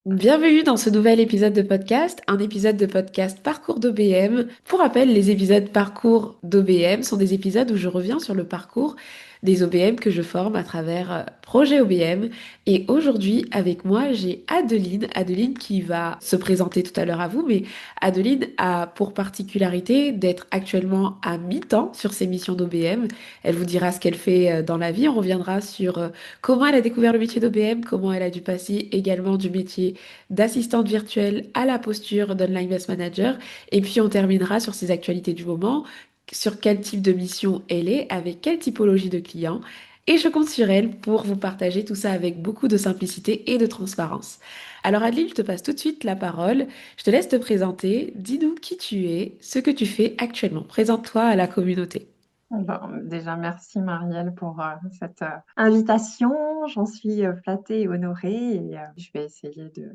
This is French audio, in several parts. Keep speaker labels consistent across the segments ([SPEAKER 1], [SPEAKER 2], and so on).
[SPEAKER 1] Bienvenue dans ce nouvel épisode de podcast, un épisode de podcast Parcours d'OBM. Pour rappel, les épisodes Parcours d'OBM sont des épisodes où je reviens sur le parcours des OBM que je forme à travers Projet OBM. Et aujourd'hui, avec moi, j'ai Adeline. Adeline qui va se présenter tout à l'heure à vous, mais Adeline a pour particularité d'être actuellement à mi-temps sur ses missions d'OBM. Elle vous dira ce qu'elle fait dans la vie. On reviendra sur comment elle a découvert le métier d'OBM, comment elle a dû passer également du métier d'assistante virtuelle à la posture d'Online Best Manager. Et puis on terminera sur ses actualités du moment, sur quel type de mission elle est, avec quelle typologie de clients. Et je compte sur elle pour vous partager tout ça avec beaucoup de simplicité et de transparence. Alors Adeline, je te passe tout de suite la parole. Je te laisse te présenter. Dis-nous qui tu es, ce que tu fais actuellement. Présente-toi à la communauté.
[SPEAKER 2] Bon, déjà, merci Marielle pour cette invitation. J'en suis flattée et honorée et je vais essayer de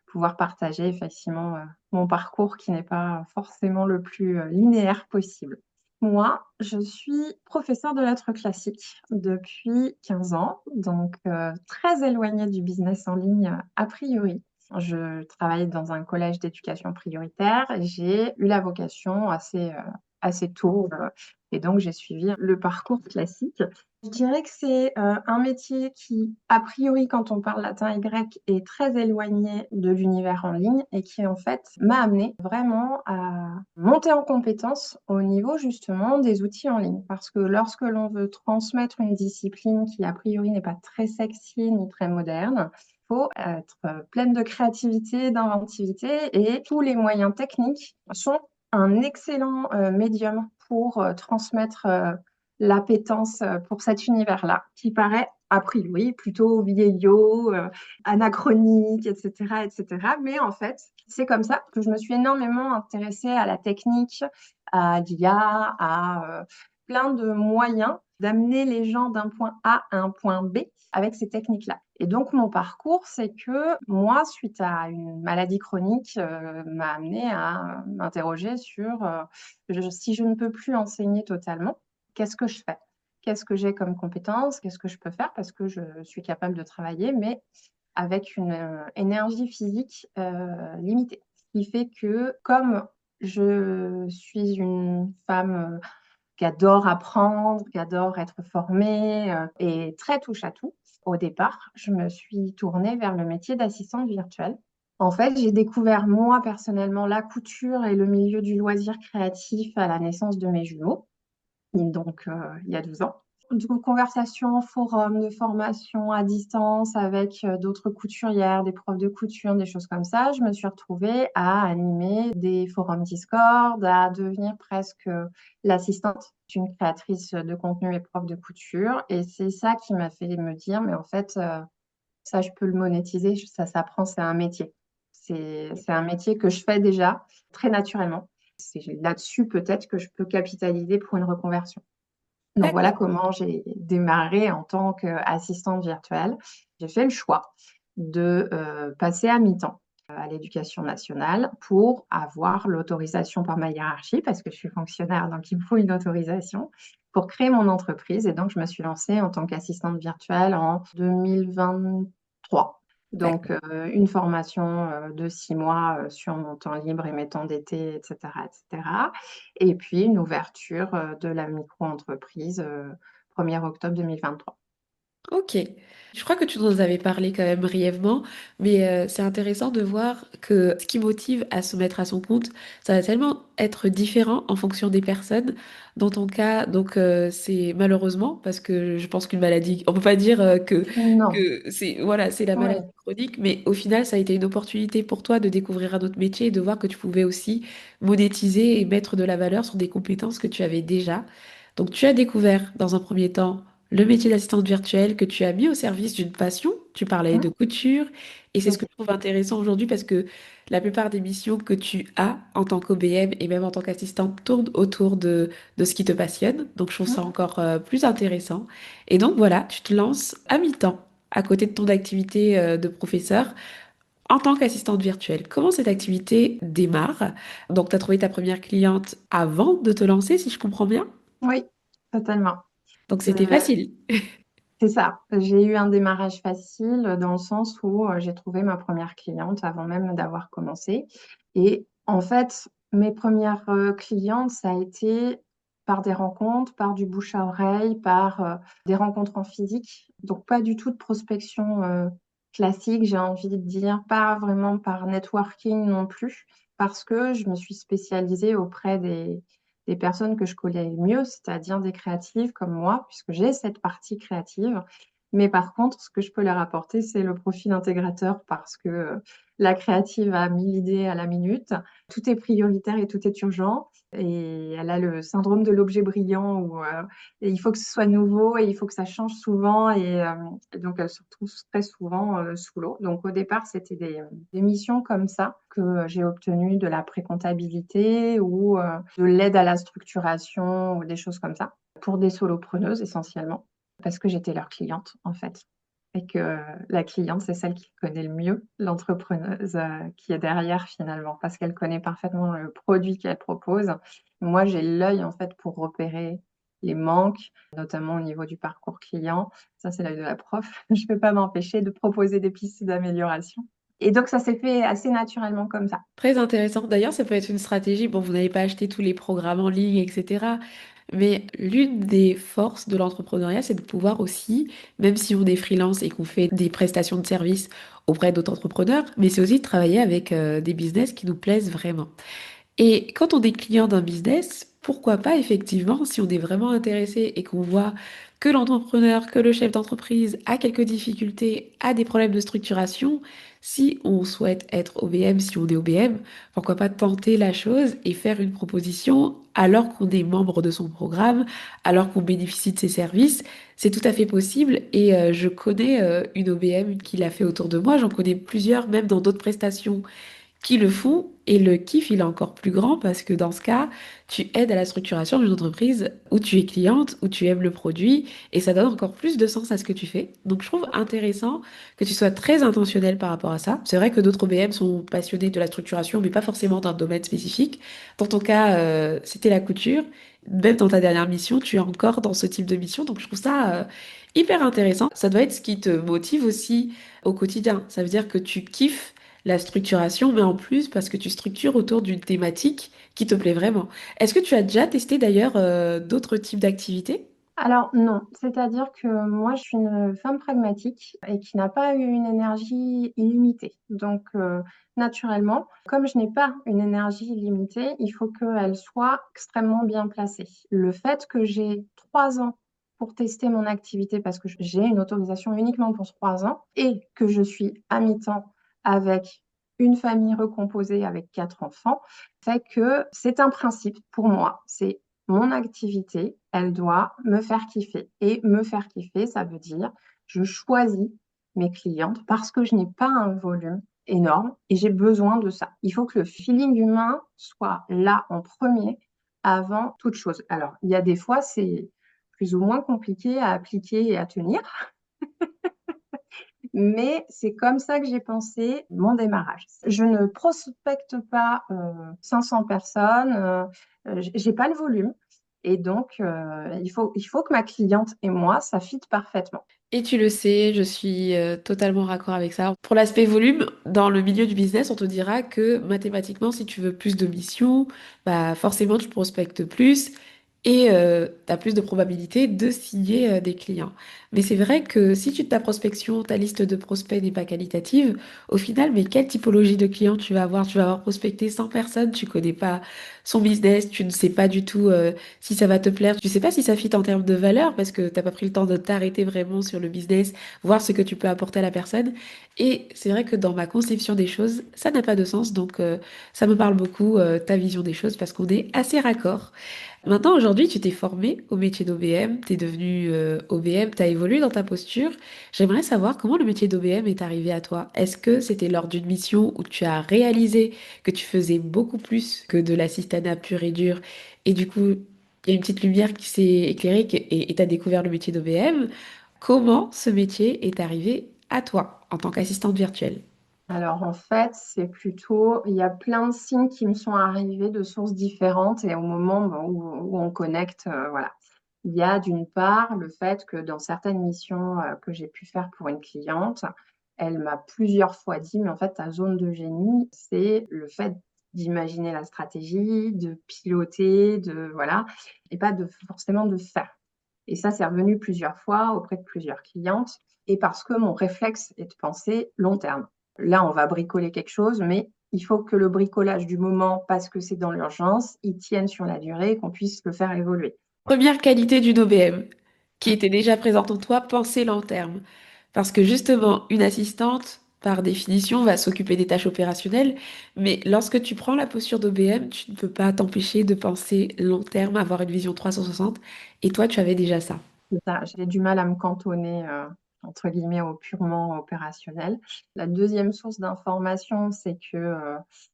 [SPEAKER 2] pouvoir partager effectivement mon parcours qui n'est pas forcément le plus linéaire possible. Moi, je suis professeure de lettres classiques depuis 15 ans, donc très éloignée du business en ligne a priori. Je travaille dans un collège d'éducation prioritaire. J'ai eu la vocation assez tôt et donc j'ai suivi le parcours classique. Je dirais que c'est un métier qui, a priori, quand on parle latin et grec, est très éloigné de l'univers en ligne et qui, en fait, m'a amené vraiment à monter en compétence au niveau justement des outils en ligne. Parce que lorsque l'on veut transmettre une discipline qui, a priori, n'est pas très sexy ni très moderne, il faut être pleine de créativité, d'inventivité et tous les moyens techniques sont un excellent médium pour transmettre l'appétence pour cet univers-là, qui paraît a priori plutôt vieillot, anachronique, etc., etc. Mais en fait, c'est comme ça que je me suis énormément intéressée à la technique, à l'IA, à plein de moyens d'amener les gens d'un point A à un point B avec ces techniques-là. Et donc, mon parcours, c'est que moi, suite à une maladie chronique, m'a amené à m'interroger sur si je ne peux plus enseigner totalement, qu'est-ce que je fais? Qu'est-ce que j'ai comme compétences? Qu'est-ce que je peux faire? Parce que je suis capable de travailler, mais avec une énergie physique limitée. Ce qui fait que comme je suis une femme qui adore apprendre, qui adore être formée et très touche à tout, au départ, je me suis tournée vers le métier d'assistante virtuelle. En fait, j'ai découvert moi personnellement la couture et le milieu du loisir créatif à la naissance de mes jumeaux donc il y a 12 ans. Donc, conversation, forum de formation à distance avec d'autres couturières, des profs de couture, des choses comme ça. Je me suis retrouvée à animer des forums Discord, à devenir presque l'assistante d'une créatrice de contenu et prof de couture. Et c'est ça qui m'a fait me dire, mais en fait, ça, je peux le monétiser, ça s'apprend, c'est un métier. C'est un métier que je fais déjà très naturellement. C'est là-dessus peut-être que je peux capitaliser pour une reconversion. Donc voilà
[SPEAKER 1] D'accord.
[SPEAKER 2] comment j'ai démarré en tant qu'assistante virtuelle. J'ai fait le choix de passer à mi-temps à l'éducation nationale pour avoir l'autorisation par ma hiérarchie, parce que je suis fonctionnaire, donc il me faut une autorisation pour créer mon entreprise. Et donc je me suis lancée en tant qu'assistante virtuelle en 2023. Donc,
[SPEAKER 1] D'accord.
[SPEAKER 2] une formation de 6 mois sur mon temps libre et mes temps d'été, etc., etc. Et puis, une ouverture de la micro-entreprise 1er octobre 2023.
[SPEAKER 1] Ok. Je crois que tu nous en avais parlé quand même brièvement, mais c'est intéressant de voir que ce qui motive à se mettre à son compte, ça va tellement être différent en fonction des personnes. Dans ton cas, donc c'est malheureusement parce que je pense qu'une maladie, on peut pas dire
[SPEAKER 2] Non,
[SPEAKER 1] que c'est voilà, c'est la maladie
[SPEAKER 2] oui.
[SPEAKER 1] chronique, mais au final, ça a été une opportunité pour toi de découvrir un autre métier et de voir que tu pouvais aussi monétiser et mettre de la valeur sur des compétences que tu avais déjà. Donc tu as découvert dans un premier temps le métier d'assistante virtuelle que tu as mis au service d'une passion. Tu parlais de
[SPEAKER 2] Hum,
[SPEAKER 1] couture et c'est ce
[SPEAKER 2] ok.
[SPEAKER 1] que je trouve intéressant aujourd'hui parce que la plupart des missions que tu as en tant qu'OBM et même en tant qu'assistante tournent autour de ce qui te passionne. Donc je trouve ça
[SPEAKER 2] Hum.
[SPEAKER 1] encore plus intéressant. Et donc voilà, tu te lances à mi-temps à côté de ton activité de professeur en tant qu'assistante virtuelle. Comment cette activité démarre? Donc tu as trouvé ta première cliente avant de te lancer, si je comprends bien.
[SPEAKER 2] Oui, totalement.
[SPEAKER 1] Donc c'était
[SPEAKER 2] Euh,
[SPEAKER 1] facile.
[SPEAKER 2] C'est ça. J'ai eu un démarrage facile dans le sens où j'ai trouvé ma première cliente avant même d'avoir commencé. Et en fait, mes premières clientes, ça a été par des rencontres, par du bouche à oreille, par des rencontres en physique. Donc pas du tout de prospection classique, j'ai envie de dire, pas vraiment par networking non plus, parce que je me suis spécialisée auprès des personnes que je connais mieux, c'est-à-dire des créatives comme moi, puisque j'ai cette partie créative. Mais par contre, ce que je peux leur apporter, c'est le profil intégrateur parce que la créative a 1000 idées à la minute. Tout est prioritaire et tout est urgent. Et elle a le syndrome de l'objet brillant où il faut que ce soit nouveau et il faut que ça change souvent. Et donc, elle se retrouve très souvent sous l'eau. Donc, au départ, c'était des missions comme ça que j'ai obtenues de la précomptabilité ou de l'aide à la structuration ou des choses comme ça pour des solopreneuses essentiellement parce que j'étais leur cliente en fait. Et que la cliente, c'est celle qui connaît le mieux l'entrepreneuse qui est derrière finalement, parce qu'elle connaît parfaitement le produit qu'elle propose. Moi, j'ai l'œil en fait pour repérer les manques, notamment au niveau du parcours client. Ça, c'est l'œil de la prof. Je ne peux pas m'empêcher de proposer des pistes d'amélioration. Et donc, ça s'est fait assez naturellement comme ça.
[SPEAKER 1] Très intéressant. D'ailleurs, ça peut être une stratégie. Bon, vous n'avez pas acheté tous les programmes en ligne, etc. Mais l'une des forces de l'entrepreneuriat, c'est de pouvoir aussi, même si on est freelance et qu'on fait des prestations de services auprès d'autres entrepreneurs, mais c'est aussi de travailler avec des business qui nous plaisent vraiment. Et quand on est client d'un business, pourquoi pas effectivement, si on est vraiment intéressé et qu'on voit que l'entrepreneur, que le chef d'entreprise a quelques difficultés, a des problèmes de structuration, si on souhaite être OBM, si on est OBM, pourquoi pas tenter la chose et faire une proposition alors qu'on est membre de son programme, alors qu'on bénéficie de ses services. C'est tout à fait possible et je connais une OBM qui l'a fait autour de moi, j'en connais plusieurs même dans d'autres prestations qui le font et le kiff, il est encore plus grand parce que dans ce cas, tu aides à la structuration d'une entreprise où tu es cliente, où tu aimes le produit et ça donne encore plus de sens à ce que tu fais. Donc je trouve intéressant que tu sois très intentionnel par rapport à ça. C'est vrai que d'autres OBM sont passionnés de la structuration, mais pas forcément d'un domaine spécifique. Dans ton cas, c'était la couture. Même dans ta dernière mission, tu es encore dans ce type de mission. Donc je trouve ça hyper intéressant. Ça doit être ce qui te motive aussi au quotidien. Ça veut dire que tu kiffes la structuration, mais en plus parce que tu structures autour d'une thématique qui te plaît vraiment. Est-ce que tu as déjà testé d'ailleurs d'autres types d'activités?
[SPEAKER 2] Alors non, c'est-à-dire que moi je suis une femme pragmatique et qui n'a pas eu une énergie illimitée. Donc naturellement, comme je n'ai pas une énergie illimitée, il faut qu'elle soit extrêmement bien placée. Le fait que j'ai 3 ans pour tester mon activité parce que j'ai une autorisation uniquement pour 3 ans et que je suis à mi-temps avec une famille recomposée avec 4 enfants, fait que c'est un principe pour moi. C'est mon activité, elle doit me faire kiffer. Et me faire kiffer, ça veut dire, je choisis mes clientes parce que je n'ai pas un volume énorme et j'ai besoin de ça. Il faut que le feeling humain soit là en premier avant toute chose. Alors, il y a des fois, c'est plus ou moins compliqué à appliquer et à tenir, mais c'est comme ça que j'ai pensé mon démarrage. Je ne prospecte pas 500 personnes, j'ai pas le volume. Et donc, il faut que ma cliente et moi, ça fitte parfaitement.
[SPEAKER 1] Et tu le sais, je suis totalement raccord avec ça. Pour l'aspect volume, dans le milieu du business, on te dira que mathématiquement, si tu veux plus de missions, bah forcément tu prospectes plus et tu as plus de probabilité de signer des clients. Mais c'est vrai que si ta prospection, ta liste de prospects n'est pas qualitative, au final, mais quelle typologie de clients tu vas avoir? Tu vas avoir prospecté 100 personnes, tu connais pas son business, tu ne sais pas du tout si ça va te plaire, tu sais pas si ça fit en termes de valeur parce que t'as pas pris le temps de t'arrêter vraiment sur le business, voir ce que tu peux apporter à la personne. Et c'est vrai que dans ma conception des choses, ça n'a pas de sens. Donc ça me parle beaucoup ta vision des choses parce qu'on est assez raccord. Maintenant, aujourd'hui, tu t'es formé au métier d'OBM, tu es devenu OBM, tu as évolué dans ta posture. J'aimerais savoir comment le métier d'OBM est arrivé à toi. Est-ce que c'était lors d'une mission où tu as réalisé que tu faisais beaucoup plus que de l'assistanat pur et dur et du coup, il y a une petite lumière qui s'est éclairée et tu as découvert le métier d'OBM. Comment ce métier est arrivé à toi en tant qu'assistante virtuelle?
[SPEAKER 2] Alors, en fait, c'est plutôt, il y a plein de signes qui me sont arrivés de sources différentes et au moment où on connecte, voilà. Il y a d'une part le fait que dans certaines missions que j'ai pu faire pour une cliente, elle m'a plusieurs fois dit, mais en fait, ta zone de génie, c'est le fait d'imaginer la stratégie, de piloter, voilà, et pas forcément de faire. Et ça, c'est revenu plusieurs fois auprès de plusieurs clientes. Et parce que mon réflexe est de penser long terme. Là, on va bricoler quelque chose, mais il faut que le bricolage du moment, parce que c'est dans l'urgence, il tienne sur la durée et qu'on puisse le faire évoluer.
[SPEAKER 1] Première qualité d'une OBM qui était déjà présente en toi, penser long terme. Parce que justement, une assistante, par définition, va s'occuper des tâches opérationnelles, mais lorsque tu prends la posture d'OBM, tu ne peux pas t'empêcher de penser long terme, avoir une vision 360, et toi, tu avais déjà ça.
[SPEAKER 2] C'est ça, j'ai du mal à me cantonner, entre guillemets, au purement opérationnel. La deuxième source d'information, c'est que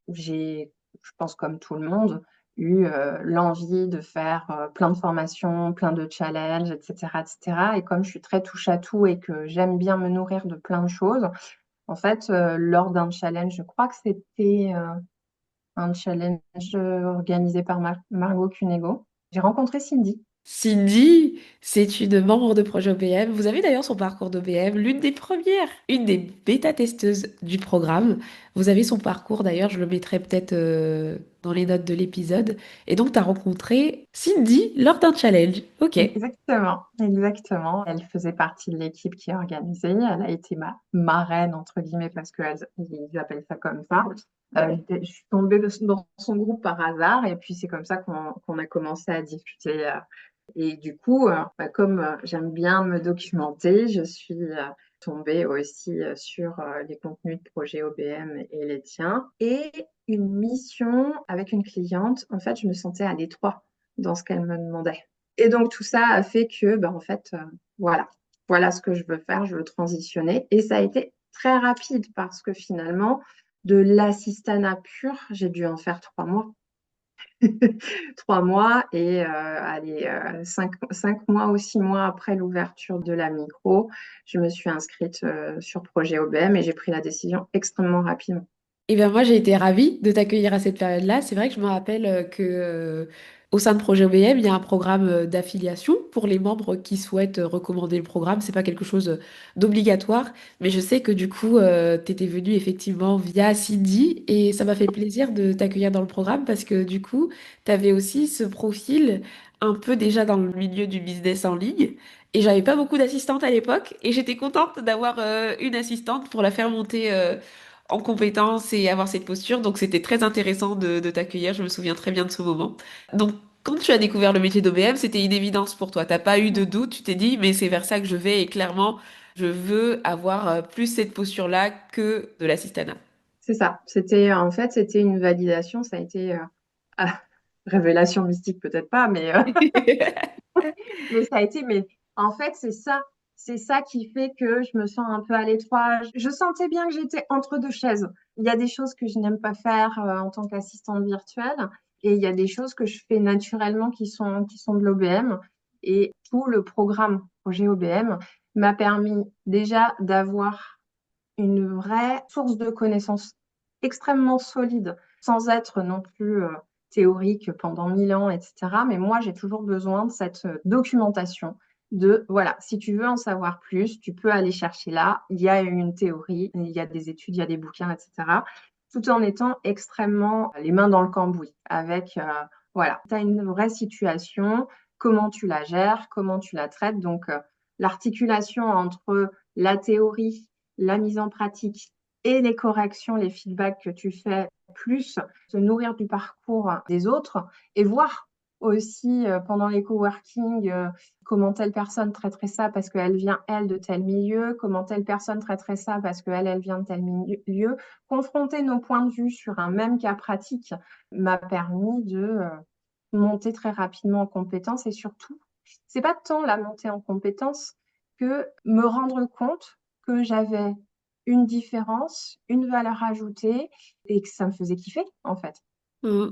[SPEAKER 2] j'ai, je pense comme tout le monde, eu l'envie de faire plein de formations, plein de challenges, etc., etc. Et comme je suis très touche à tout et que j'aime bien me nourrir de plein de choses, en fait, lors d'un challenge, je crois que c'était un challenge organisé par Margot Cunego, j'ai rencontré Cindy.
[SPEAKER 1] Cindy, c'est une membre de projet OBM. Vous avez d'ailleurs son parcours d'OBM, l'une des premières, une des bêta-testeuses du programme. Vous avez son parcours d'ailleurs, je le mettrai peut-être dans les notes de l'épisode. Et donc, tu as rencontré Cindy lors d'un challenge. Ok.
[SPEAKER 2] Exactement, exactement. Elle faisait partie de l'équipe qui organisait. Elle a été ma marraine, entre guillemets, parce qu'ils appellent ça comme ça. Je suis tombée dans son groupe par hasard et puis c'est comme ça qu'on a commencé à discuter. Et du coup, comme j'aime bien me documenter, je suis tombée aussi sur les contenus de projet OBM et les tiens. Et une mission avec une cliente, en fait, je me sentais à l'étroit dans ce qu'elle me demandait. Et donc, tout ça a fait que, ben, en fait, voilà ce que je veux faire, je veux transitionner. Et ça a été très rapide parce que finalement, de l'assistanat pur, j'ai dû en faire 3 mois. 3 mois et allez, 5 mois ou 6 mois après l'ouverture de la micro, je me suis inscrite sur projet OBM et j'ai pris la décision extrêmement rapidement.
[SPEAKER 1] Eh bien, moi, j'ai été ravie de t'accueillir à cette période-là. C'est vrai que je me rappelle que, au sein de Projet OBM, il y a un programme d'affiliation pour les membres qui souhaitent recommander le programme. C'est pas quelque chose d'obligatoire, mais je sais que du coup, tu étais venue effectivement via Cindy et ça m'a fait plaisir de t'accueillir dans le programme parce que du coup, tu avais aussi ce profil un peu déjà dans le milieu du business en ligne. Et j'avais pas beaucoup d'assistantes à l'époque et j'étais contente d'avoir une assistante pour la faire monter en compétence et avoir cette posture. Donc, c'était très intéressant de t'accueillir. Je me souviens très bien de ce moment. Donc, quand tu as découvert le métier d'OBM, c'était une évidence pour toi. T'as pas eu de doute. Tu t'es dit, mais c'est vers ça que je vais. Et clairement, je veux avoir plus cette posture-là que de l'assistanat.
[SPEAKER 2] C'est ça. C'était une validation. Ça a été ah, révélation mystique, peut-être pas, mais ça a été. Mais en fait, c'est ça qui fait que je me sens un peu à l'étroit. Je sentais bien que j'étais entre deux chaises. Il y a des choses que je n'aime pas faire en tant qu'assistante virtuelle, et il y a des choses que je fais naturellement qui sont de l'OBM. Et tout le programme projet OBM m'a permis déjà d'avoir une vraie source de connaissances extrêmement solide, sans être non plus théorique pendant 1000 ans, etc. Mais moi, j'ai toujours besoin de cette documentation de, voilà, si tu veux en savoir plus, tu peux aller chercher là, il y a une théorie, il y a des études, il y a des bouquins, etc. Tout en étant extrêmement les mains dans le cambouis, avec, voilà, tu as une vraie situation, comment tu la gères, comment tu la traites. Donc, l'articulation entre la théorie, la mise en pratique et les corrections, les feedbacks que tu fais, plus se nourrir du parcours des autres et voir aussi pendant les coworking comment telle personne traiterait ça parce qu'elle vient, elle, de tel milieu, comment telle personne traiterait ça parce qu'elle, elle vient de tel milieu. Confronter nos points de vue sur un même cas pratique m'a permis de monter très rapidement en compétences et surtout, c'est pas tant la montée en compétences que me rendre compte que j'avais une différence, une valeur ajoutée et que ça me faisait kiffer en fait.
[SPEAKER 1] Mm.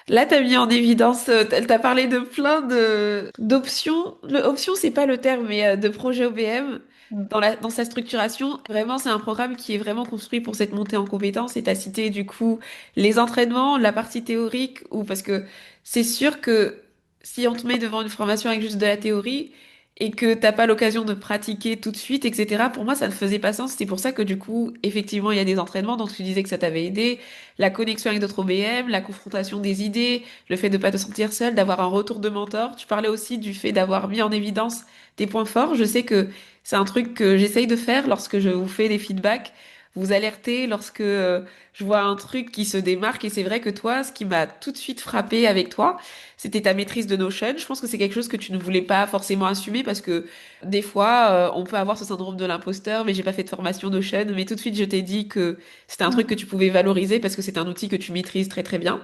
[SPEAKER 1] Là, tu as mis en évidence, tu as parlé de plein de d'options. Option, c'est pas le terme, mais de projets OBM
[SPEAKER 2] Mm.
[SPEAKER 1] dans sa structuration. Vraiment, c'est un programme qui est vraiment construit pour cette montée en compétences. Et tu as cité du coup les entraînements, la partie théorique, ou parce que c'est sûr que si on te met devant une formation avec juste de la théorie et que t'as pas l'occasion de pratiquer tout de suite, etc., pour moi, ça ne faisait pas sens. C'est pour ça que du coup, effectivement, il y a des entraînements, donc tu disais que ça t'avait aidé, la connexion avec d'autres OBM, la confrontation des idées, le fait de pas te sentir seul, d'avoir un retour de mentor. Tu parlais aussi du fait d'avoir mis en évidence tes points forts. Je sais que c'est un truc que j'essaye de faire lorsque je vous fais des feedbacks, vous alerter lorsque je vois un truc qui se démarque. Et c'est vrai que toi, ce qui m'a tout de suite frappé avec toi, c'était ta maîtrise de Notion. Je pense que c'est quelque chose que tu ne voulais pas forcément assumer parce que des fois, on peut avoir ce syndrome de l'imposteur, mais j'ai pas fait de formation Notion. Mais tout de suite, je t'ai dit que c'était un truc que
[SPEAKER 2] Mm.
[SPEAKER 1] tu pouvais valoriser parce que c'est un outil que tu maîtrises très très bien.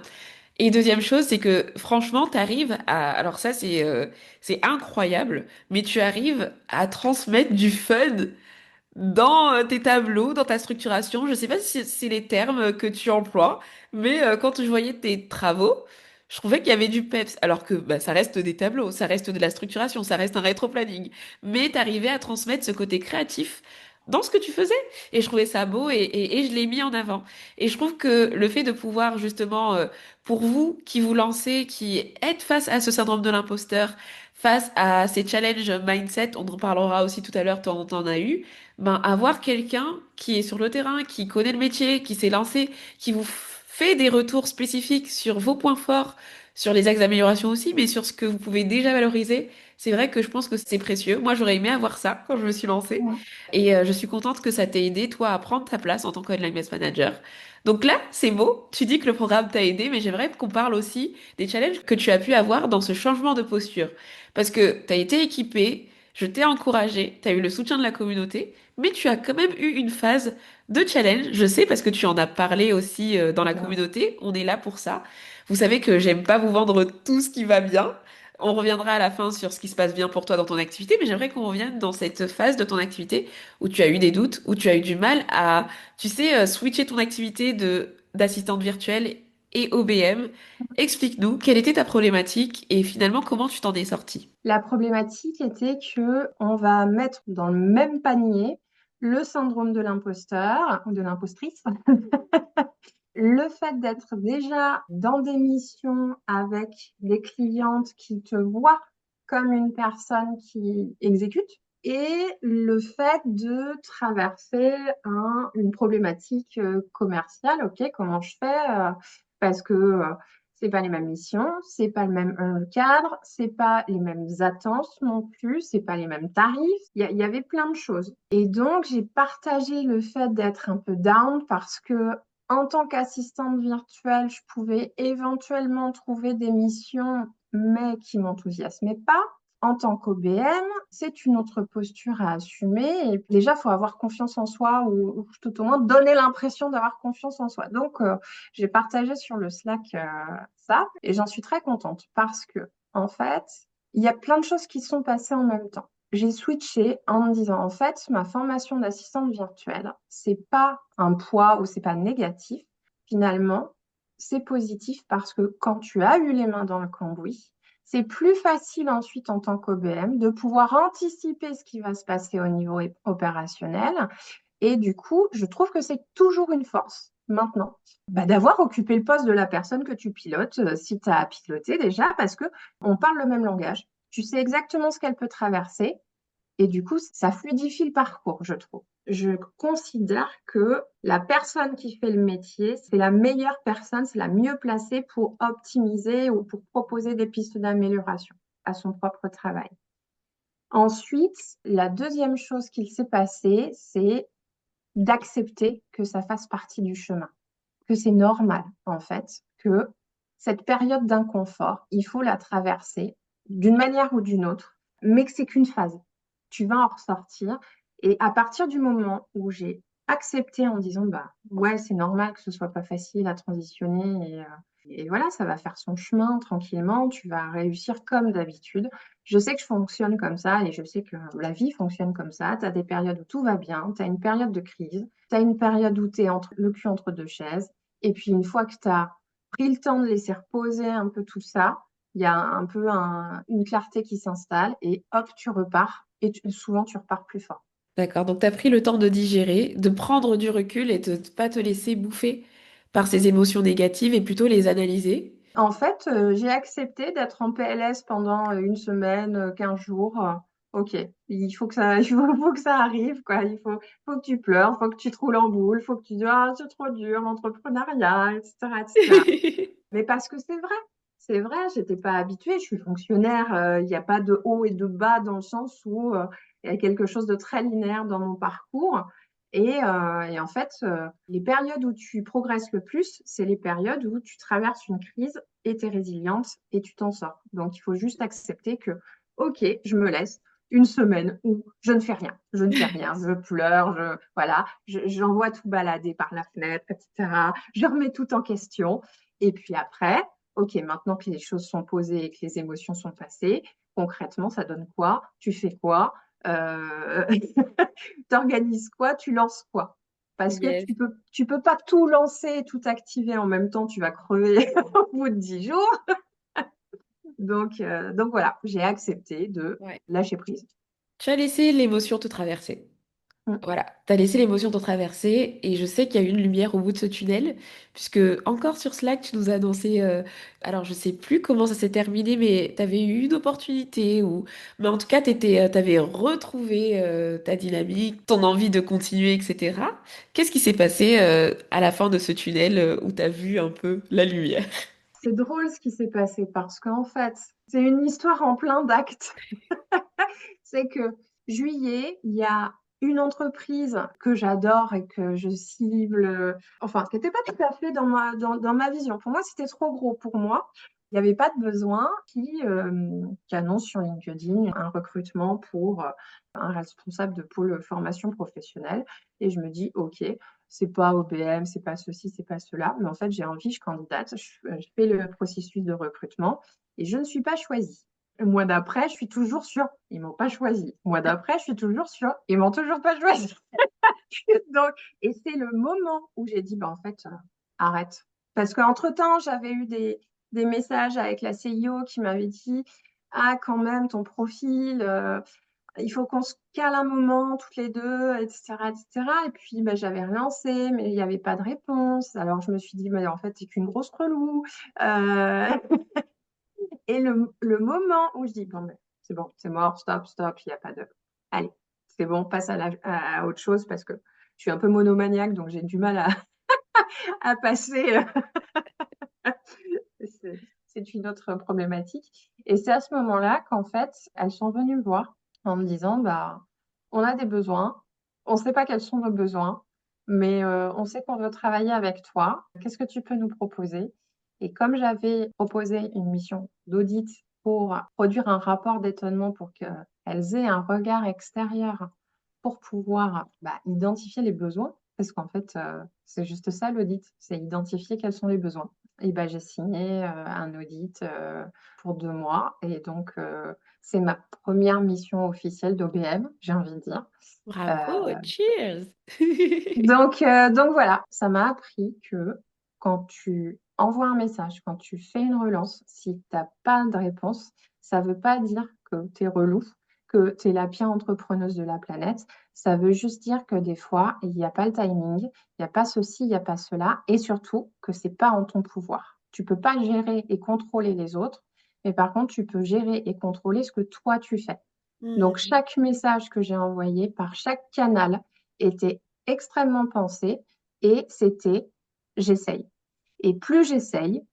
[SPEAKER 1] Et deuxième chose, c'est que franchement, t'arrives à, alors ça c'est incroyable, mais tu arrives à transmettre du fun dans tes tableaux, dans ta structuration. Je sais pas si c'est les termes que tu emploies, mais quand je voyais tes travaux, je trouvais qu'il y avait du peps. Alors que bah, ça reste des tableaux, ça reste de la structuration, ça reste un rétro-planning. Mais t'arrivais à transmettre ce côté créatif dans ce que tu faisais. Et je trouvais ça beau et je l'ai mis en avant. Et je trouve que le fait de pouvoir justement, pour vous qui vous lancez, qui êtes face à ce syndrome de l'imposteur, face à ces challenges mindset, on en parlera aussi tout à l'heure, t'en as eu, ben, avoir quelqu'un qui est sur le terrain, qui connaît le métier, qui s'est lancé, qui vous fait des retours spécifiques sur vos points forts, sur les axes d'amélioration aussi, mais sur ce que vous pouvez déjà valoriser, c'est vrai que je pense que c'est précieux. Moi, j'aurais aimé avoir ça quand je me suis lancée.
[SPEAKER 2] Mm.
[SPEAKER 1] Et je suis contente que ça t'ait aidé, toi, à prendre ta place en tant qu'Online Business Manager. Donc là, c'est beau, tu dis que le programme t'a aidé, mais j'aimerais qu'on parle aussi des challenges que tu as pu avoir dans ce changement de posture. Parce que tu as été équipé, je t'ai encouragé, tu as eu le soutien de la communauté, mais tu as quand même eu une phase de challenge. Je sais parce que tu en as parlé aussi dans la communauté. On est là pour ça. Vous savez que j'aime pas vous vendre tout ce qui va bien. On reviendra à la fin sur ce qui se passe bien pour toi dans ton activité, mais j'aimerais qu'on revienne dans cette phase de ton activité où tu as eu des doutes, où tu as eu du mal à, tu sais, switcher ton activité de d'assistante virtuelle et OBM. Explique-nous quelle était ta problématique et finalement comment tu t'en es sortie.
[SPEAKER 2] La problématique était que on va mettre dans le même panier le syndrome de l'imposteur ou de l'impostrice, le fait d'être déjà dans des missions avec des clientes qui te voient comme une personne qui exécute et le fait de traverser une problématique commerciale. Ok, comment je fais parce que c'est pas les mêmes missions, c'est pas le même cadre, c'est pas les mêmes attentes non plus, c'est pas les mêmes tarifs. Il y avait plein de choses. Et donc, j'ai partagé le fait d'être un peu down parce que en tant qu'assistante virtuelle, je pouvais éventuellement trouver des missions, mais qui m'enthousiasmaient pas. En tant qu'OBM, c'est une autre posture à assumer. Et déjà, il faut avoir confiance en soi ou tout au moins donner l'impression d'avoir confiance en soi. Donc, j'ai partagé sur le Slack ça et j'en suis très contente parce que, en fait, il y a plein de choses qui sont passées en même temps. J'ai switché en me disant, en fait, ma formation d'assistante virtuelle, c'est pas un poids ou c'est pas négatif. Finalement, c'est positif parce que quand tu as eu les mains dans le cambouis, c'est plus facile ensuite en tant qu'OBM de pouvoir anticiper ce qui va se passer au niveau opérationnel. Et du coup, je trouve que c'est toujours une force maintenant bah, d'avoir occupé le poste de la personne que tu pilotes, si tu as piloté déjà, parce que on parle le même langage. Tu sais exactement ce qu'elle peut traverser et du coup, ça fluidifie le parcours, je trouve. Je considère que la personne qui fait le métier, c'est la meilleure personne, c'est la mieux placée pour optimiser ou pour proposer des pistes d'amélioration à son propre travail. Ensuite, la deuxième chose qu'il s'est passé, c'est d'accepter que ça fasse partie du chemin, que c'est normal, en fait, que cette période d'inconfort, il faut la traverser d'une manière ou d'une autre, mais que c'est qu'une phase. Tu vas en ressortir. Et à partir du moment où j'ai accepté en disant, bah ouais, c'est normal que ce soit pas facile à transitionner et voilà, ça va faire son chemin tranquillement, tu vas réussir comme d'habitude. Je sais que je fonctionne comme ça et je sais que la vie fonctionne comme ça. Tu as des périodes où tout va bien, tu as une période de crise, tu as une période où tu es entre, le cul entre deux chaises. Et puis une fois que tu as pris le temps de laisser reposer un peu tout ça, il y a un peu une clarté qui s'installe et hop, tu repars. Et souvent, tu repars plus fort.
[SPEAKER 1] D'accord, donc tu as pris le temps de digérer, de prendre du recul et de ne pas te laisser bouffer par ces émotions négatives et plutôt les analyser.
[SPEAKER 2] En fait, j'ai accepté d'être en PLS pendant une semaine, 15 jours. Ok, il faut que ça, faut que ça arrive, quoi. Faut que tu pleures, faut que tu te roules en boule, faut que tu dis, ah, c'est trop dur, l'entrepreneuriat, etc., etc. Mais parce que c'est vrai, j'étais pas habituée, je suis fonctionnaire, il n'y a pas de haut et de bas dans le sens où il y a quelque chose de très linéaire dans mon parcours. Et en fait, les périodes où tu progresses le plus, c'est les périodes où tu traverses une crise et tu es résiliente et tu t'en sors. Donc, il faut juste accepter que, OK, je me laisse une semaine où je ne fais rien. Je ne fais rien, je pleure, voilà, j'envoie tout balader par la fenêtre, etc. Je remets tout en question. Et puis après, OK, maintenant que les choses sont posées et que les émotions sont passées, concrètement, ça donne quoi? Tu fais quoi? Euh... T'organises quoi? Tu lances quoi? Parce que
[SPEAKER 1] Yes.
[SPEAKER 2] tu peux pas tout lancer, tout activer en même temps, tu vas crever au bout de 10 jours. Donc voilà, j'ai accepté de
[SPEAKER 1] Ouais.
[SPEAKER 2] lâcher prise.
[SPEAKER 1] Tu as laissé l'émotion te traverser.
[SPEAKER 2] Mm.
[SPEAKER 1] Voilà, tu as laissé l'émotion te traverser et je sais qu'il y a une lumière au bout de ce tunnel, puisque encore sur Slack, tu nous as annoncé, alors je sais plus comment ça s'est terminé, mais tu avais eu une opportunité, ou... mais en tout cas, tu avais retrouvé ta dynamique, ton envie de continuer, etc. Qu'est-ce qui s'est passé à la fin de ce tunnel où tu as vu un peu la lumière?
[SPEAKER 2] C'est drôle ce qui s'est passé parce qu'en fait, c'est une histoire en plein d'actes. C'est que juillet, il y a une entreprise que j'adore et que je cible, enfin, qui n'était pas tout à fait dans ma vision. Pour moi, c'était trop gros pour moi. Il n'y avait pas de besoin qui annonce sur LinkedIn un recrutement pour un responsable de pôle formation professionnelle. Et je me dis, OK, c'est pas OBM, c'est pas ceci, c'est pas cela. Mais en fait, j'ai envie, je candidate, je fais le processus de recrutement et je ne suis pas choisie. Le mois d'après, je suis toujours sûre, ils m'ont pas choisi. Le mois d'après, je suis toujours sûre, ils m'ont toujours pas choisi. Donc, et c'est le moment où j'ai dit, bah, en fait, arrête. Parce qu'entre-temps, j'avais eu des messages avec la CIO qui m'avait dit, ah, quand même, ton profil, il faut qu'on se cale un moment toutes les deux, etc., etc. Et cetera. Et puis, bah, j'avais relancé, mais il n'y avait pas de réponse. Alors, je me suis dit, mais en fait, t'es qu'une grosse relou. Euh, Et le moment où je dis, bon, ben, c'est bon, c'est mort, stop, stop, il n'y a pas de... Allez, c'est bon, passe à autre chose parce que je suis un peu monomaniaque, donc j'ai du mal à passer. C'est une autre problématique. Et c'est à ce moment-là qu'en fait, elles sont venues me voir en me disant, bah, on a des besoins, on ne sait pas quels sont nos besoins, mais on sait qu'on veut travailler avec toi. Qu'est-ce que tu peux nous proposer? Et comme j'avais proposé une mission d'audit pour produire un rapport d'étonnement pour qu'elles aient un regard extérieur pour pouvoir identifier les besoins, parce qu'en fait, c'est juste ça l'audit, c'est identifier quels sont les besoins. Et ben, j'ai signé un audit pour 2 mois. Et donc, c'est ma première mission officielle d'OBM, j'ai envie de dire.
[SPEAKER 1] Bravo,
[SPEAKER 2] Euh,
[SPEAKER 1] cheers!
[SPEAKER 2] donc voilà, ça m'a appris que quand tu envoies un message, quand tu fais une relance, si tu n'as pas de réponse, ça ne veut pas dire que tu es relou, que tu es la pire entrepreneuse de la planète. Ça veut juste dire que des fois, il n'y a pas le timing, il n'y a pas ceci, il n'y a pas cela, et surtout que c'est pas en ton pouvoir. Tu peux pas gérer et contrôler les autres, mais par contre, tu peux gérer et contrôler ce que toi tu fais. Donc,
[SPEAKER 1] Hmm.
[SPEAKER 2] chaque message que j'ai envoyé par chaque canal était extrêmement pensé et c'était j'essaye. Et plus j'essaye,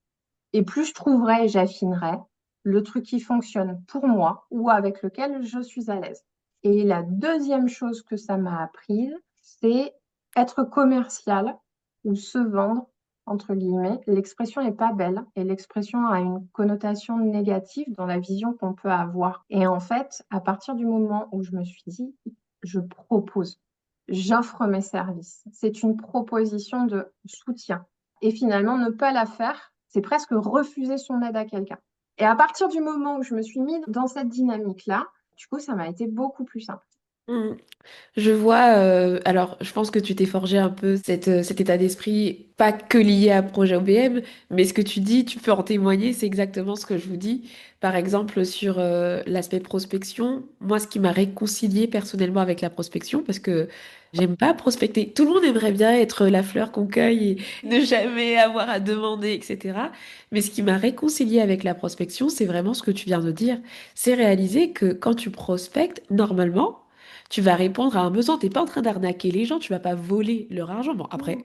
[SPEAKER 2] et plus je trouverai et j'affinerai le truc qui fonctionne pour moi ou avec lequel je suis à l'aise. Et la deuxième chose que ça m'a apprise, c'est être commercial ou se vendre, entre guillemets. L'expression n'est pas belle et l'expression a une connotation négative dans la vision qu'on peut avoir. Et en fait, à partir du moment où je me suis dit, je propose, j'offre mes services, c'est une proposition de soutien. Et finalement, ne pas la faire, c'est presque refuser son aide à quelqu'un. Et à partir du moment où je me suis mise dans cette dynamique-là, du coup, ça m'a été beaucoup plus simple.
[SPEAKER 1] Mm. Je vois, alors je pense que tu t'es forgé un peu cet état d'esprit, pas que lié à Projet OBM, mais ce que tu dis, tu peux en témoigner, c'est exactement ce que je vous dis. Par exemple, sur l'aspect prospection, moi, ce qui m'a réconcilié personnellement avec la prospection, parce que j'aime pas prospecter. Tout le monde aimerait bien être la fleur qu'on cueille et ne jamais avoir à demander, etc. Mais ce qui m'a réconcilié avec la prospection, c'est vraiment ce que tu viens de dire. C'est réaliser que quand tu prospectes, normalement, tu vas répondre à un besoin. T'es pas en train d'arnaquer les gens, tu vas pas voler leur argent. Bon, après,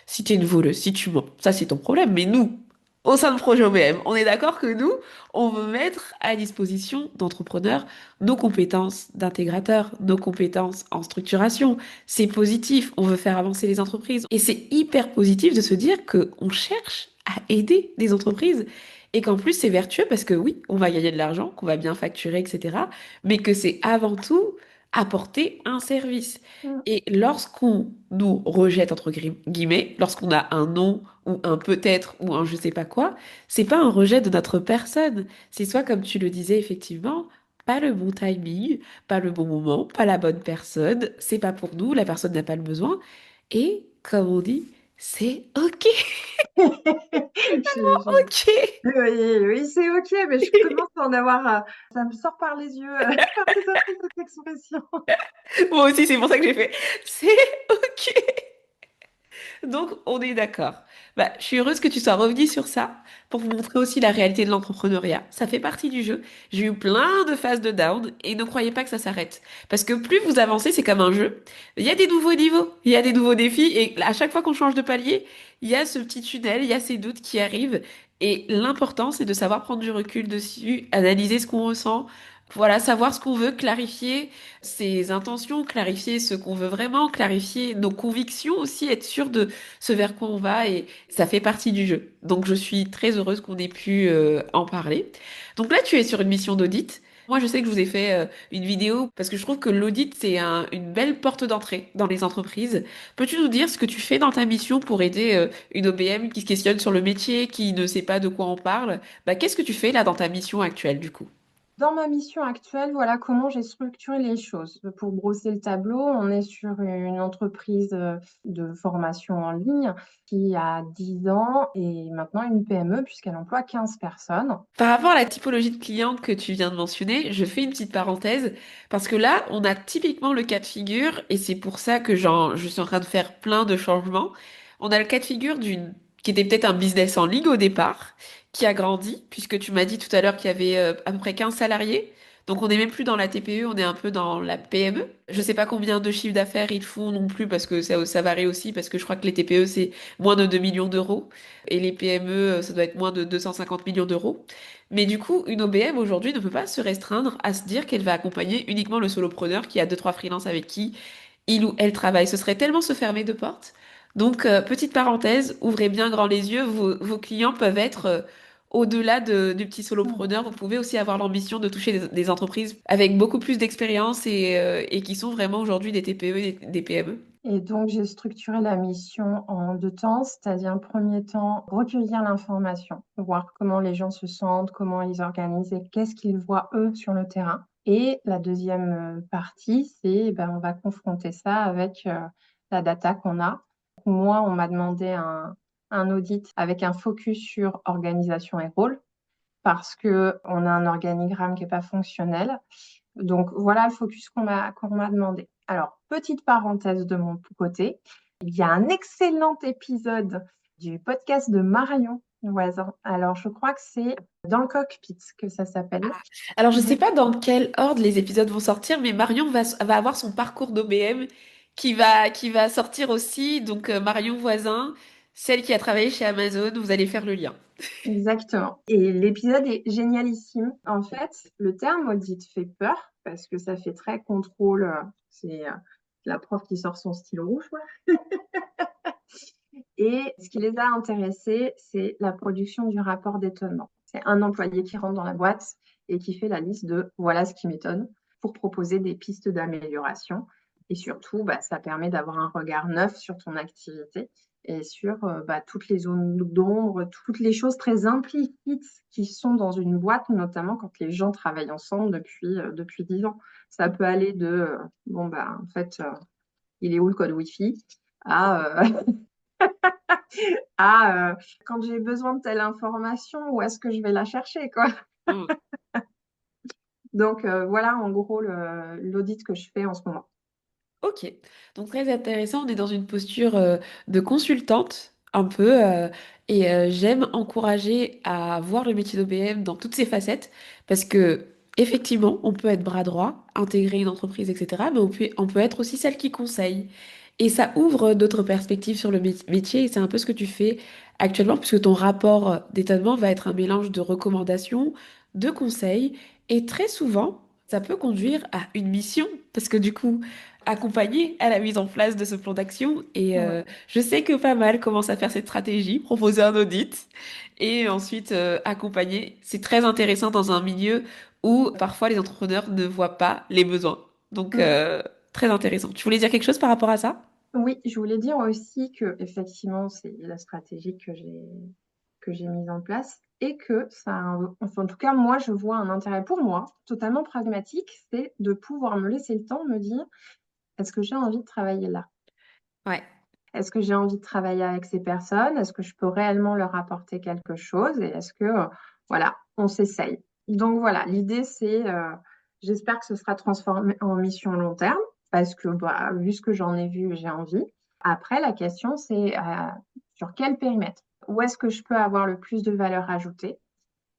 [SPEAKER 1] si t'es une voleuse, si tu mens, ça c'est ton problème. Mais nous, au sein de Projet OBM, on est d'accord que nous, on veut mettre à disposition d'entrepreneurs nos compétences d'intégrateurs, nos compétences en structuration. C'est positif, on veut faire avancer les entreprises. Et c'est hyper positif de se dire que on cherche à aider des entreprises. Et qu'en plus, c'est vertueux parce que oui, on va gagner de l'argent, qu'on va bien facturer, etc. Mais que c'est avant tout apporter un service.
[SPEAKER 2] Mm.
[SPEAKER 1] Et lorsqu'on nous rejette, entre guillemets, lorsqu'on a un non ou un peut-être ou un je sais pas quoi, c'est pas un rejet de notre personne. C'est soit, comme tu le disais, effectivement, pas le bon timing, pas le bon moment, pas la bonne personne, c'est pas pour nous, la personne n'a pas le besoin. Et comme on dit, c'est OK,
[SPEAKER 2] Je-
[SPEAKER 1] OK.
[SPEAKER 2] Oui, oui, c'est OK, mais je commence à en avoir. Ça me sort par les yeux, par les oreilles, cette expression.
[SPEAKER 1] Moi aussi, c'est pour ça que j'ai fait, c'est OK. Donc, on est d'accord. Bah, je suis heureuse que tu sois revenue sur ça pour vous montrer aussi la réalité de l'entrepreneuriat. Ça fait partie du jeu. J'ai eu plein de phases de down et ne croyez pas que ça s'arrête. Parce que plus vous avancez, c'est comme un jeu. Il y a des nouveaux niveaux, il y a des nouveaux défis et à chaque fois qu'on change de palier, il y a ce petit tunnel, il y a ces doutes qui arrivent. Et l'important, c'est de savoir prendre du recul dessus, analyser ce qu'on ressent. Voilà, savoir ce qu'on veut, clarifier ses intentions, clarifier ce qu'on veut vraiment, clarifier nos convictions aussi, être sûr de ce vers quoi on va et ça fait partie du jeu. Donc je suis très heureuse qu'on ait pu en parler. Donc là, tu es sur une mission d'audit. Moi, je sais que je vous ai fait une vidéo parce que je trouve que l'audit, c'est une belle porte d'entrée dans les entreprises. Peux-tu nous dire ce que tu fais dans ta mission pour aider une OBM qui se questionne sur le métier, qui ne sait pas de quoi on parle? Bah, qu'est-ce que tu fais là dans ta mission actuelle du coup?
[SPEAKER 2] Dans ma mission actuelle, voilà comment j'ai structuré les choses. Pour brosser le tableau, on est sur une entreprise de formation en ligne qui a 10 ans et maintenant une PME puisqu'elle emploie 15 personnes.
[SPEAKER 1] Par rapport à la typologie de clients que tu viens de mentionner, je fais une petite parenthèse parce que là, on a typiquement le cas de figure et c'est pour ça que je suis en train de faire plein de changements. On a le cas de figure d'une qui était peut-être un business en ligne au départ, qui a grandi puisque tu m'as dit tout à l'heure qu'il y avait à peu près 15 salariés. Donc on n'est même plus dans la TPE, on est un peu dans la PME. Je sais pas combien de chiffres d'affaires ils font non plus parce que ça varie aussi parce que je crois que les TPE c'est moins de 2 millions d'euros et les PME ça doit être moins de 250 millions d'euros. Mais du coup, une OBM aujourd'hui ne peut pas se restreindre à se dire qu'elle va accompagner uniquement le solopreneur qui a deux, trois freelances avec qui il ou elle travaille. Ce serait tellement se fermer de portes. Donc, petite parenthèse, ouvrez bien grand les yeux. Vos clients peuvent être au-delà du petit solopreneur. Vous pouvez aussi avoir l'ambition de toucher des entreprises avec beaucoup plus d'expérience et qui sont vraiment aujourd'hui des TPE et des PME.
[SPEAKER 2] Et donc, j'ai structuré la mission en deux temps, c'est-à-dire, premier temps, recueillir l'information, voir comment les gens se sentent, comment ils organisent et qu'est-ce qu'ils voient eux sur le terrain. Et la deuxième partie, c'est ben, on va confronter ça avec la data qu'on a. Moi, on m'a demandé un audit avec un focus sur organisation et rôle parce qu'on a un organigramme qui n'est pas fonctionnel. Donc voilà le focus qu'on m'a demandé. Alors, petite parenthèse de mon côté, il y a un excellent épisode du podcast de Marion Voisin. Alors, je crois que c'est dans le cockpit que ça s'appelle.
[SPEAKER 1] Alors, je sais pas dans quel ordre les épisodes vont sortir, mais Marion va avoir son parcours d'OBM qui va sortir aussi. Donc, Marion Voisin, celle qui a travaillé chez Amazon, vous allez faire le lien.
[SPEAKER 2] Exactement. Et l'épisode est génialissime. En fait, le terme audit fait peur parce que ça fait très contrôle. C'est la prof qui sort son stylo rouge, quoi. Et ce qui les a intéressés, c'est la production du rapport d'étonnement. C'est un employé qui rentre dans la boîte et qui fait la liste de voilà ce qui m'étonne pour proposer des pistes d'amélioration. Et surtout, bah, ça permet d'avoir un regard neuf sur ton activité et sur toutes les zones d'ombre, toutes les choses très implicites qui sont dans une boîte, notamment quand les gens travaillent ensemble depuis 10 ans. Ça peut aller de, en fait, il est où le code Wi-Fi, à, quand j'ai besoin de telle information, où est-ce que je vais la chercher, quoi.
[SPEAKER 1] Mm.
[SPEAKER 2] Donc, voilà en gros l'audit que je fais en ce moment.
[SPEAKER 1] Ok, donc très intéressant. On est dans une posture de consultante un peu et j'aime encourager à voir le métier d'OBM dans toutes ses facettes parce que effectivement, on peut être bras droit, intégrer une entreprise, etc. Mais on peut être aussi celle qui conseille. Et ça ouvre d'autres perspectives sur le métier et c'est un peu ce que tu fais actuellement puisque ton rapport d'étonnement va être un mélange de recommandations, de conseils et très souvent, ça peut conduire à une mission parce que du coup, accompagner à la mise en place de ce plan d'action. Et
[SPEAKER 2] Ouais.
[SPEAKER 1] je sais que pas mal commencent à faire cette stratégie, proposer un audit et ensuite accompagner. C'est très intéressant dans un milieu où parfois les entrepreneurs ne voient pas les besoins. Donc,
[SPEAKER 2] Mm.
[SPEAKER 1] très intéressant. Tu voulais dire quelque chose par rapport à ça?
[SPEAKER 2] Oui, je voulais dire aussi que effectivement, c'est la stratégie que j'ai mise en place et que enfin, en tout cas, moi, je vois un intérêt pour moi, totalement pragmatique, c'est de pouvoir me laisser le temps de me dire, est-ce que j'ai envie de travailler là?
[SPEAKER 1] Ouais.
[SPEAKER 2] Est-ce que j'ai envie de travailler avec ces personnes? Est-ce que je peux réellement leur apporter quelque chose? Et est-ce que, voilà, on s'essaye. Donc voilà, l'idée, j'espère que ce sera transformé en mission long terme, parce que vu ce que j'en ai vu, j'ai envie. Après, la question, c'est sur quel périmètre? Où est-ce que je peux avoir le plus de valeur ajoutée?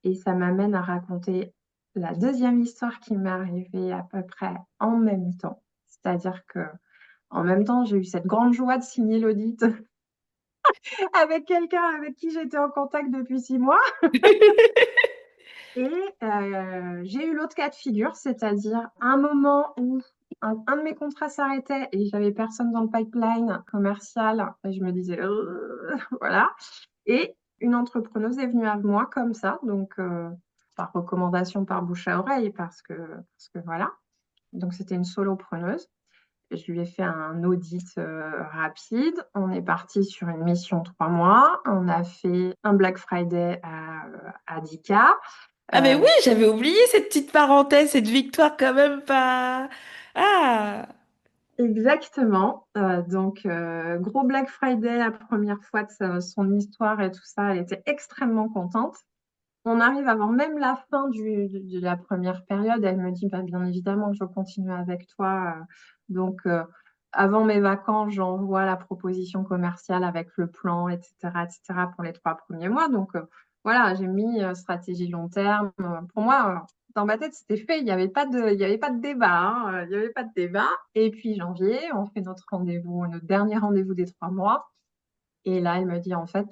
[SPEAKER 2] Et ça m'amène à raconter la deuxième histoire qui m'est arrivée à peu près en même temps. C'est-à-dire que en même temps, j'ai eu cette grande joie de signer l'audit avec quelqu'un avec qui j'étais en contact depuis 6 mois. Et j'ai eu l'autre cas de figure, c'est-à-dire un moment où un de mes contrats s'arrêtait et j'avais personne dans le pipeline commercial. Et je me disais, voilà. Et une entrepreneuse est venue à moi comme ça, donc par recommandation, par bouche à oreille, parce que voilà. Donc c'était une solopreneuse. Je lui ai fait un audit rapide. On est parti sur une mission 3 mois. On a fait un Black Friday à 10K.
[SPEAKER 1] Ah mais oui,
[SPEAKER 2] Euh,
[SPEAKER 1] j'avais oublié cette petite parenthèse, cette victoire quand même pas... Ah!
[SPEAKER 2] exactement. Donc, gros Black Friday, la première fois de son histoire et tout ça. Elle était extrêmement contente. On arrive avant même la fin de la première période. Elle me dit, bah, bien évidemment, je continue avec toi. Donc, avant mes vacances, j'envoie la proposition commerciale avec le plan, etc., pour les 3 premiers mois. Donc, voilà, j'ai mis stratégie long terme. Pour moi, dans ma tête, c'était fait. Il y avait pas de débat, hein. Il n'y avait pas de débat. Et puis, janvier, on fait notre rendez-vous, notre dernier rendez-vous des 3 mois. Et là, elle me dit, en fait,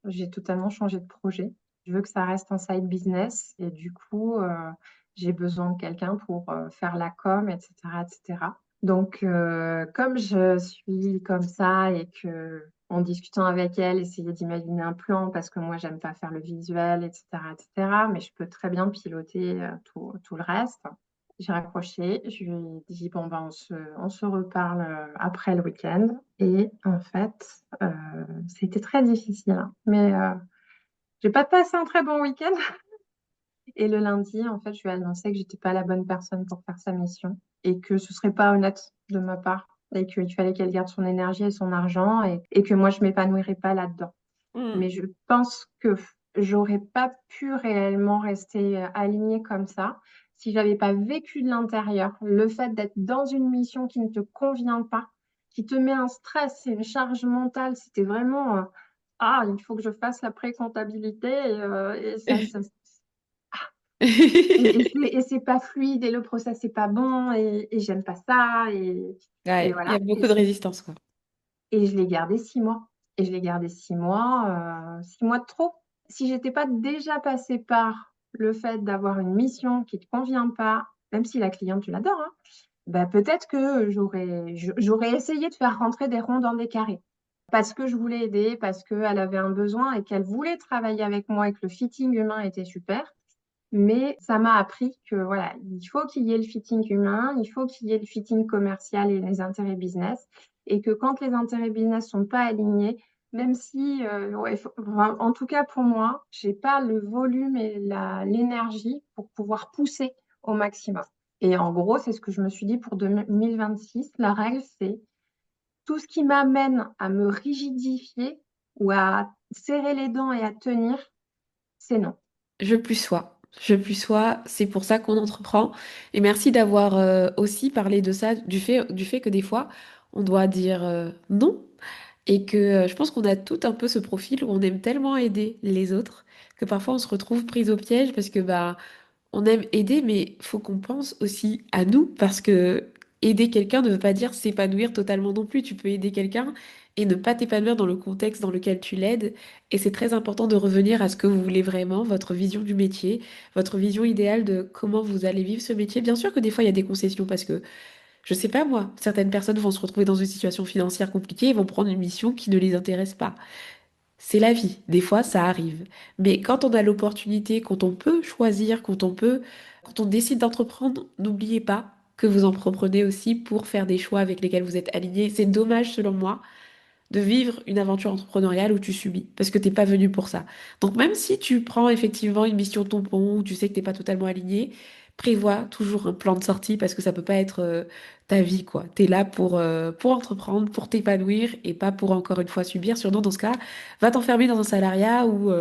[SPEAKER 2] j'ai totalement changé de projet. Je veux que ça reste un side business. Et du coup, j'ai besoin de quelqu'un pour faire la com, etc., etc. Donc, comme je suis comme ça et que en discutant avec elle, essayer d'imaginer un plan parce que moi, j'aime pas faire le visuel, etc., etc., mais je peux très bien piloter tout le reste. J'ai raccroché, je lui ai dit, bon, ben, on se reparle après le week-end. Et en fait, c'était très difficile, hein. Mais j'ai pas passé un très bon week-end. Et le lundi, en fait, je lui ai annoncé que j'étais pas la bonne personne pour faire sa mission et que ce serait pas honnête de ma part et qu'il fallait qu'elle garde son énergie et son argent et que moi, je m'épanouirais pas là-dedans.
[SPEAKER 1] Hmm.
[SPEAKER 2] Mais je pense que j'aurais pas pu réellement rester alignée comme ça si j'avais pas vécu de l'intérieur le fait d'être dans une mission qui ne te convient pas, qui te met un stress et une charge mentale. C'était vraiment il faut que je fasse la pré-comptabilité et c'est pas fluide et le process c'est pas bon et j'aime pas ça et
[SPEAKER 1] Ouais, il y a
[SPEAKER 2] voilà.
[SPEAKER 1] beaucoup de résistance, quoi.
[SPEAKER 2] Et je l'ai gardé 6 mois. Et je l'ai gardé 6 mois, 6 mois de trop. Si j'étais pas déjà passée par le fait d'avoir une mission qui te convient pas, même si la cliente, tu l'adores, hein, bah peut-être que j'aurais essayé de faire rentrer des ronds dans des carrés. Parce que je voulais aider, parce qu'elle avait un besoin et qu'elle voulait travailler avec moi et que le fitting humain était super. Mais ça m'a appris que voilà, il faut qu'il y ait le fitting humain, il faut qu'il y ait le fitting commercial et les intérêts business. Et que quand les intérêts business sont pas alignés, Même si, ouais, enfin, en tout cas pour moi, j'ai pas le volume et l'énergie pour pouvoir pousser au maximum. Et en gros, c'est ce que je me suis dit pour 2026. La règle, c'est tout ce qui m'amène à me rigidifier ou à serrer les dents et à tenir, c'est non.
[SPEAKER 1] Je plus sois. Je plus sois, c'est pour ça qu'on entreprend. Et merci d'avoir aussi parlé de ça, du fait que des fois, on doit dire non. Et que je pense qu'on a tout un peu ce profil où on aime tellement aider les autres que parfois on se retrouve prise au piège parce que bah on aime aider, mais faut qu'on pense aussi à nous, parce que aider quelqu'un ne veut pas dire s'épanouir totalement non plus. Tu peux aider quelqu'un et ne pas t'épanouir dans le contexte dans lequel tu l'aides. Et c'est très important de revenir à ce que vous voulez vraiment, votre vision du métier, votre vision idéale de comment vous allez vivre ce métier. Bien sûr que des fois, il y a des concessions, parce que, je sais pas moi, certaines personnes vont se retrouver dans une situation financière compliquée et vont prendre une mission qui ne les intéresse pas. C'est la vie, des fois ça arrive. Mais quand on a l'opportunité, quand on peut choisir, quand on décide d'entreprendre, n'oubliez pas que vous en prenez aussi pour faire des choix avec lesquels vous êtes alignés. C'est dommage, selon moi, de vivre une aventure entrepreneuriale où tu subis, parce que t'es pas venu pour ça. Donc même si tu prends effectivement une mission tampon, où tu sais que t'es pas totalement aligné, prévois toujours un plan de sortie, parce que ça peut pas être ta vie, quoi. T'es là pour entreprendre, pour t'épanouir, et pas pour encore une fois subir. Sinon, dans ce cas, va t'enfermer dans un salariat où,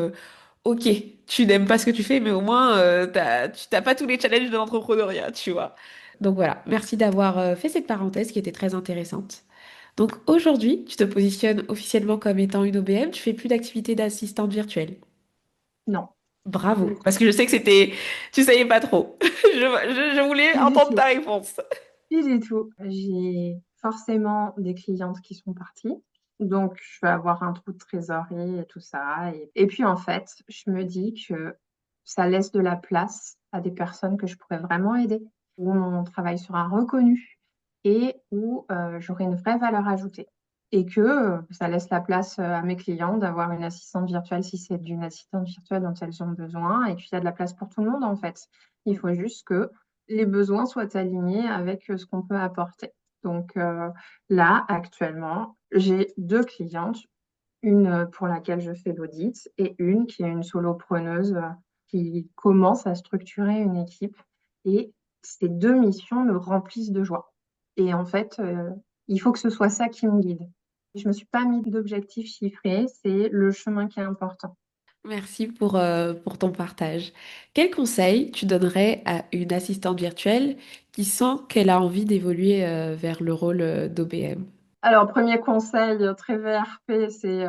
[SPEAKER 1] ok, tu n'aimes pas ce que tu fais, mais au moins, tu t'as pas tous les challenges de l'entrepreneuriat, tu vois. Donc voilà, merci d'avoir fait cette parenthèse qui était très intéressante. Donc aujourd'hui, tu te positionnes officiellement comme étant une OBM, tu fais plus d'activité d'assistante virtuelle.
[SPEAKER 2] Non,
[SPEAKER 1] Bravo,
[SPEAKER 2] du
[SPEAKER 1] parce
[SPEAKER 2] tout.
[SPEAKER 1] que je sais que tu savais pas trop. Je voulais
[SPEAKER 2] Plus du
[SPEAKER 1] entendre ta
[SPEAKER 2] tout.
[SPEAKER 1] réponse.
[SPEAKER 2] Plus du tout. J'ai forcément des clientes qui sont parties. Donc, je vais avoir un trou de trésorerie et tout ça. Et puis, en fait, je me dis que ça laisse de la place à des personnes que je pourrais vraiment aider, où mon travail sera reconnu et où j'aurai une vraie valeur ajoutée. Et que ça laisse la place à mes clients d'avoir une assistante virtuelle si c'est d'une assistante virtuelle dont elles ont besoin. Et puis, il y a de la place pour tout le monde, en fait. Il faut juste que les besoins soient alignés avec ce qu'on peut apporter. Donc là, actuellement, j'ai deux clientes, une pour laquelle je fais l'audit et une qui est une solopreneuse qui commence à structurer une équipe. Et ces deux missions me remplissent de joie. Et en fait, il faut que ce soit ça qui me guide. Je ne me suis pas mis d'objectif chiffré, c'est le chemin qui est important.
[SPEAKER 1] Merci pour ton partage. Quel conseil tu donnerais à une assistante virtuelle qui sent qu'elle a envie d'évoluer vers le rôle d'OBM?
[SPEAKER 2] Alors, premier conseil très VRP, c'est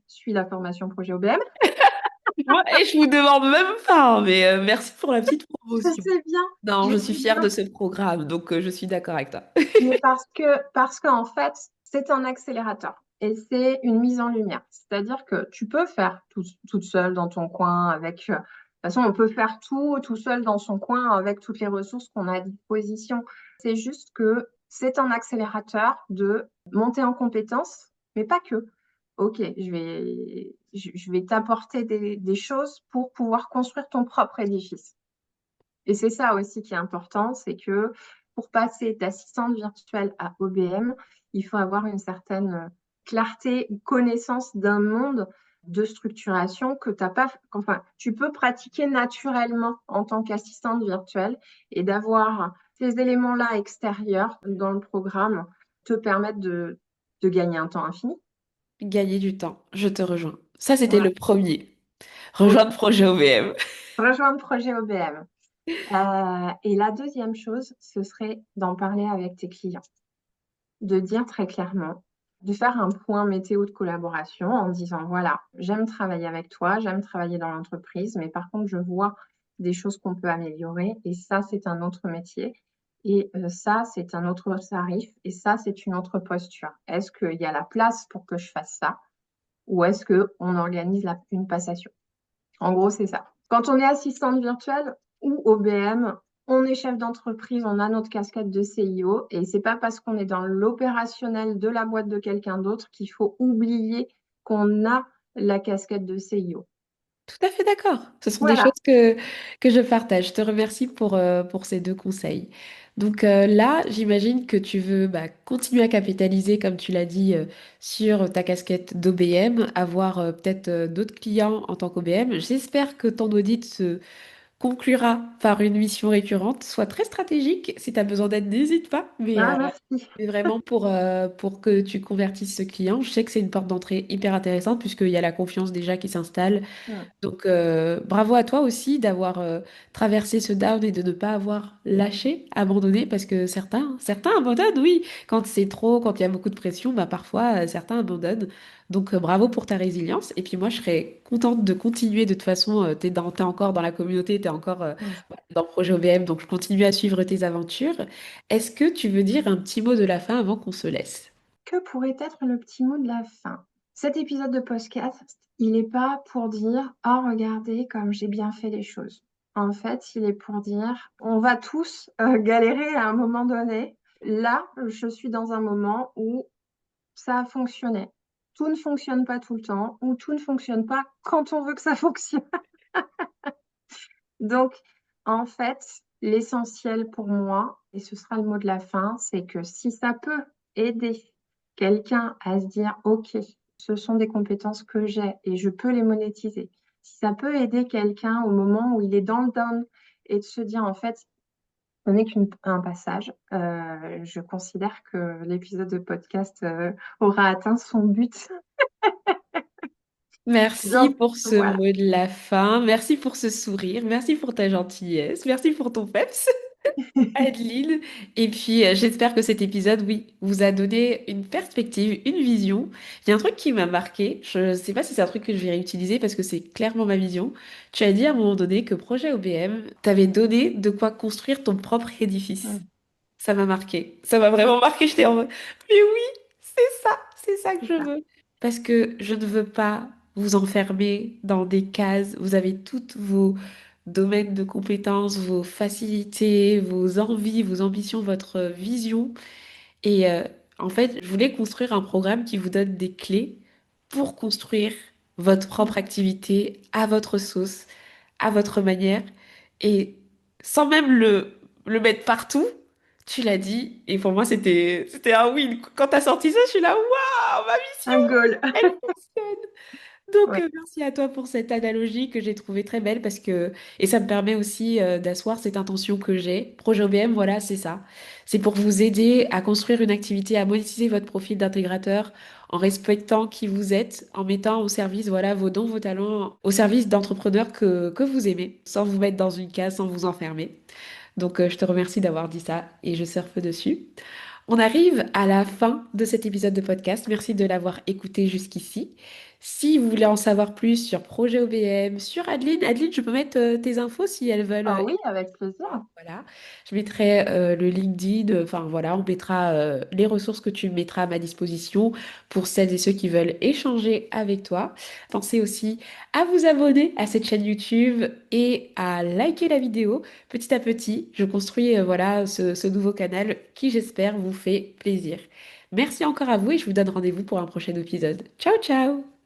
[SPEAKER 2] suis la formation projet OBM.
[SPEAKER 1] Moi, et je vous demande même pas, hein, mais merci pour la petite promotion. Non,
[SPEAKER 2] Je
[SPEAKER 1] je suis
[SPEAKER 2] sais
[SPEAKER 1] fière
[SPEAKER 2] bien,
[SPEAKER 1] de ce programme, donc je suis d'accord avec toi.
[SPEAKER 2] mais parce qu'en fait, c'est un accélérateur et c'est une mise en lumière. C'est-à-dire que tu peux faire toute seule dans ton coin avec. De toute façon, on peut faire tout seul dans son coin avec toutes les ressources qu'on a à disposition. C'est juste que c'est un accélérateur de monter en compétences, mais pas que. Ok, je vais t'apporter des choses pour pouvoir construire ton propre édifice. Et c'est ça aussi qui est important, c'est que pour passer d'assistante virtuelle à OBM, il faut avoir une certaine clarté, connaissance d'un monde de structuration que t'as pas, enfin, tu peux pratiquer naturellement en tant qu'assistante virtuelle et d'avoir ces éléments-là extérieurs dans le programme te permettent de gagner un temps infini.
[SPEAKER 1] Gagner du temps, je te rejoins. Ça, c'était
[SPEAKER 2] Voilà.
[SPEAKER 1] le premier.
[SPEAKER 2] Ok.
[SPEAKER 1] Rejoindre projet OBM.
[SPEAKER 2] Rejoindre projet OBM. Et la deuxième chose, ce serait d'en parler avec tes clients, de dire très clairement, de faire un point météo de collaboration en disant, voilà, j'aime travailler avec toi, j'aime travailler dans l'entreprise, mais par contre, je vois des choses qu'on peut améliorer et ça, c'est un autre métier. Et ça, c'est un autre tarif et ça, c'est une autre posture. Est-ce qu'il y a la place pour que je fasse ça ou est-ce qu'on organise une passation? En gros, c'est ça. Quand on est assistante virtuelle ou OBM, on est chef d'entreprise, on a notre casquette de CIO et c'est pas parce qu'on est dans l'opérationnel de la boîte de quelqu'un d'autre qu'il faut oublier qu'on a la casquette de CIO.
[SPEAKER 1] Tout à fait d'accord. Ce sont des choses
[SPEAKER 2] Voilà.
[SPEAKER 1] que je partage. Je te remercie pour ces deux conseils. Donc là, j'imagine que tu veux bah, continuer à capitaliser, comme tu l'as dit, sur ta casquette d'OBM, avoir peut-être d'autres clients en tant qu'OBM. J'espère que ton audit se conclura par une mission récurrente. Sois très stratégique. Si tu as besoin d'aide, n'hésite pas.
[SPEAKER 2] Ah, merci.
[SPEAKER 1] Mais vraiment pour que tu convertisses ce client, je sais que c'est une porte d'entrée hyper intéressante puisqu'il y a la confiance déjà qui s'installe.
[SPEAKER 2] Mm.
[SPEAKER 1] Donc, bravo à toi aussi d'avoir traversé ce down et de ne pas avoir lâché, abandonné, parce que certains abandonnent, oui. Quand c'est trop, quand il y a beaucoup de pression, bah, parfois, certains abandonnent. Donc, bravo pour ta résilience. Et puis moi, je serais contente de continuer. De toute façon, t'es encore dans la communauté, t'es encore
[SPEAKER 2] Mm.
[SPEAKER 1] dans le projet OBM, donc je continue à suivre tes aventures. Est-ce que tu veux dire un petit mot de la fin avant qu'on se laisse?
[SPEAKER 2] Que pourrait être le petit mot de la fin? Cet épisode de podcast, il n'est pas pour dire, oh, regardez comme j'ai bien fait les choses. En fait, il est pour dire, on va tous galérer à un moment donné. Là, je suis dans un moment où ça a fonctionné. Tout ne fonctionne pas tout le temps, ou tout ne fonctionne pas quand on veut que ça fonctionne. Donc, en fait, l'essentiel pour moi, et ce sera le mot de la fin, c'est que si ça peut aider quelqu'un à se dire, OK, ce sont des compétences que j'ai et je peux les monétiser. Si ça peut aider quelqu'un au moment où il est dans le down et de se dire, en fait, ce n'est qu'un passage, je considère que l'épisode de podcast aura atteint son but.
[SPEAKER 1] Merci
[SPEAKER 2] Donc,
[SPEAKER 1] pour ce
[SPEAKER 2] voilà.
[SPEAKER 1] mot de la fin. Merci pour ce sourire. Merci pour ta gentillesse. Merci pour ton peps. Adeline. Et puis, j'espère que cet épisode, oui, vous a donné une perspective, une vision. Il y a un truc qui m'a marqué. Je ne sais pas si c'est un truc que je vais réutiliser parce que c'est clairement ma vision. Tu as dit à un moment donné que projet OBM t'avait donné de quoi construire ton propre édifice.
[SPEAKER 2] Mm,
[SPEAKER 1] Ça m'a marqué. Ça m'a vraiment marqué. J'étais en mode, mais oui, c'est ça que
[SPEAKER 2] c'est
[SPEAKER 1] je
[SPEAKER 2] ça.
[SPEAKER 1] veux. Parce que je ne veux pas vous enfermer dans des cases. Vous avez toutes vos domaines de compétences, vos facilités, vos envies, vos ambitions, votre vision. Et en fait, je voulais construire un programme qui vous donne des clés pour construire votre
[SPEAKER 2] Mm,
[SPEAKER 1] propre activité à votre sauce, à votre manière, et sans même le mettre partout. Tu l'as dit, et pour moi, c'était un win. Quand t'as sorti ça, je suis là, waouh, ma mission,
[SPEAKER 2] un goal.
[SPEAKER 1] elle fonctionne. Donc,
[SPEAKER 2] Ouais.
[SPEAKER 1] merci à toi pour cette analogie que j'ai trouvée très belle parce que, et ça me permet aussi d'asseoir cette intention que j'ai. Projet OBM, voilà, c'est ça. C'est pour vous aider à construire une activité, à monétiser votre profil d'intégrateur en respectant qui vous êtes, en mettant au service, voilà, vos dons, vos talents, au service d'entrepreneurs que vous aimez, sans vous mettre dans une case, sans vous enfermer. Donc, je te remercie d'avoir dit ça et je surfe dessus. On arrive à la fin de cet épisode de podcast. Merci de l'avoir écouté jusqu'ici. Si vous voulez en savoir plus sur Projet OBM, sur Adeline, Adeline, je peux mettre tes infos si elles veulent.
[SPEAKER 2] Ah oui, avec plaisir.
[SPEAKER 1] Voilà. Je mettrai le LinkedIn, enfin voilà, on mettra les ressources que tu mettras à ma disposition pour celles et ceux qui veulent échanger avec toi. Pensez aussi à vous abonner à cette chaîne YouTube et à liker la vidéo. Petit à petit, je construis voilà ce nouveau canal qui, j'espère, vous fait plaisir. Merci encore à vous et je vous donne rendez-vous pour un prochain épisode. Ciao, ciao!